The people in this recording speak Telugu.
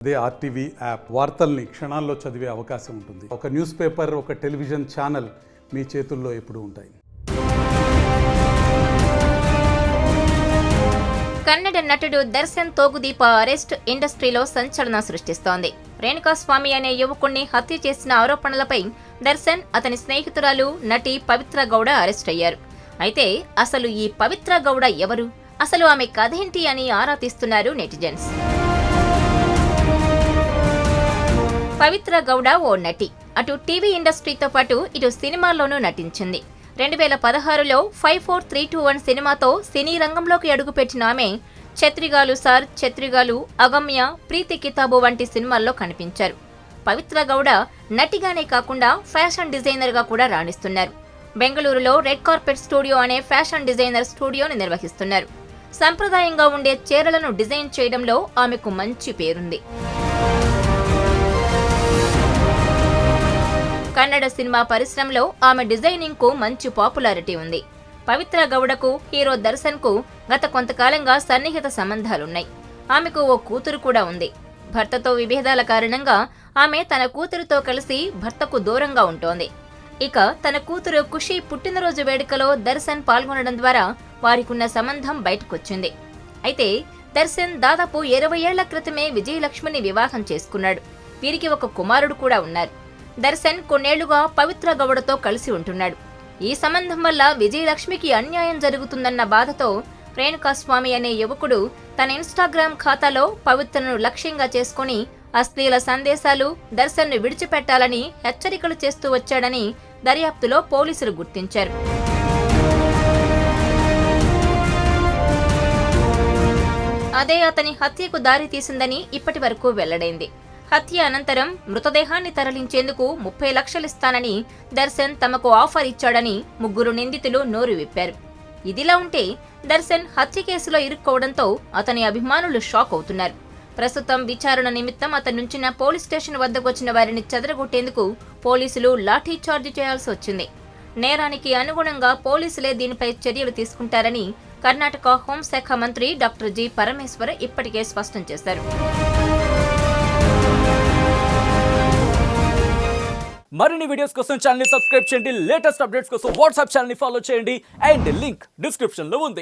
అదే ఆర్టీవీ యాప్ వార్తల్ని క్షణాల్లో చదివే అవకాశం ఉంటుంది. ఒక న్యూస్ పేపర్, ఒక టెలివిజన్ ఛానల్ మీ చేతుల్లో ఎప్పుడూ ఉంటాయి. కన్నడ నటుడు దర్శన్ తోగుదీప అరెస్ట్ ఇండస్ట్రీలో సంచలనం సృష్టిస్తోంది. రేణుకాస్వామి అనే యువకుణ్ణి హత్య చేసిన ఆరోపణలపై దర్శన్, అతని స్నేహితురాలు నటి పవిత్ర గౌడ అరెస్ట్ అయ్యారు. అయితే అసలు ఈ పవిత్ర గౌడ ఎవరు, అసలు ఆమె కథేంటి అని ఆరా తీస్తున్నారు నెటిజన్స్. పవిత్ర గౌడ ఓ నటి. అటు టీవీ ఇండస్ట్రీతో పాటు ఇటు సినిమాల్లోనూ నటించింది. 2016లో 54-321 సినిమాతో సినీ రంగంలోకి అడుగుపెట్టిన ఆమె ఛత్రిగాలు సార్, ఛత్రిగాలు, అగమ్య, ప్రీతి కితాబు వంటి సినిమాల్లో కనిపించారు. పవిత్ర గౌడ నటిగానే కాకుండా ఫ్యాషన్ డిజైనర్గా కూడా రాణిస్తున్నారు. బెంగళూరులో రెడ్ కార్పెట్ స్టూడియో అనే ఫ్యాషన్ డిజైనర్ స్టూడియోని నిర్వహిస్తున్నారు. సంప్రదాయంగా ఉండే చీరలను డిజైన్ చేయడంలో ఆమెకు మంచి పేరుంది. కన్నడ సినిమా పరిశ్రమలో ఆమె డిజైనింగ్ కు మంచి పాపులారిటీ ఉంది. పవిత్ర గౌడకు హీరో దర్శన్ కు గత కొంతకాలంగా సన్నిహిత సంబంధాలున్నాయి. ఆమెకు ఓ కూతురు కూడా ఉంది. భర్తతో విభేదాల కారణంగా ఆమె తన కూతురుతో కలిసి భర్తకు దూరంగా ఉంటోంది. ఇక తన కూతురు ఖుషి పుట్టినరోజు వేడుకలో దర్శన్ పాల్గొనడం ద్వారా వారికున్న సంబంధం బయటకొచ్చింది. అయితే దర్శన్ దాదాపు 20 ఏళ్ల క్రితమే విజయలక్ష్మిని వివాహం చేసుకున్నాడు. వీరికి ఒక కుమారుడు కూడా ఉన్నారు. దర్శన్ కొన్నేళ్లుగా పవిత్ర గౌడతో కలిసి ఉంటున్నాడు. ఈ సంబంధం వల్ల విజయలక్ష్మికి అన్యాయం జరుగుతుందన్న బాధతో రేణుకాస్వామి అనే యువకుడు తన ఇన్స్టాగ్రామ్ ఖాతాలో పవిత్రను లక్ష్యంగా చేసుకుని అశ్లీల సందేశాలు, దర్శన్ను విడిచిపెట్టాలని హెచ్చరికలు చేస్తూ వచ్చాడని దర్యాప్తులో పోలీసులు గుర్తించారు. అదే అతని హత్యకు దారి తీసిందని ఇప్పటి వరకు వెల్లడైంది. హత్య అనంతరం మృతదేహాన్ని తరలించేందుకు 30 లక్షలు ఇస్తానని దర్శన్ తమకు ఆఫర్ ఇచ్చాడని ముగ్గురు నిందితులు నోరు విప్పారు. ఇదిలా ఉంటే దర్శన్ హత్య కేసులో ఇరుక్కోవడంతో అతని అభిమానులు షాక్ అవుతున్నారు. ప్రస్తుతం విచారణ నిమిత్తం అతనుంచిన పోలీస్ స్టేషన్ వద్దకు వచ్చిన వారిని చెదరగొట్టేందుకు పోలీసులు లాఠీ చార్జ్ చేయాల్సి వచ్చింది. నేరానికి అనుగుణంగా పోలీసులే దీనిపై చర్యలు తీసుకుంటారని కర్ణాటక హోంశాఖ మంత్రి డాక్టర్ జి. పరమేశ్వర్ ఇప్పటికే స్పష్టం చేశారు. మరిన్ని వీడియోస్ కోసం ఛానల్ ని సబ్స్క్రైబ్ చేయండి. లేటెస్ట్ అప్డేట్స్ కోసం వాట్సాప్ ఛానల్ ని ఫాలో చేయండి. అండ్ లింక్ డిస్క్రిప్షన్ లో ఉంది.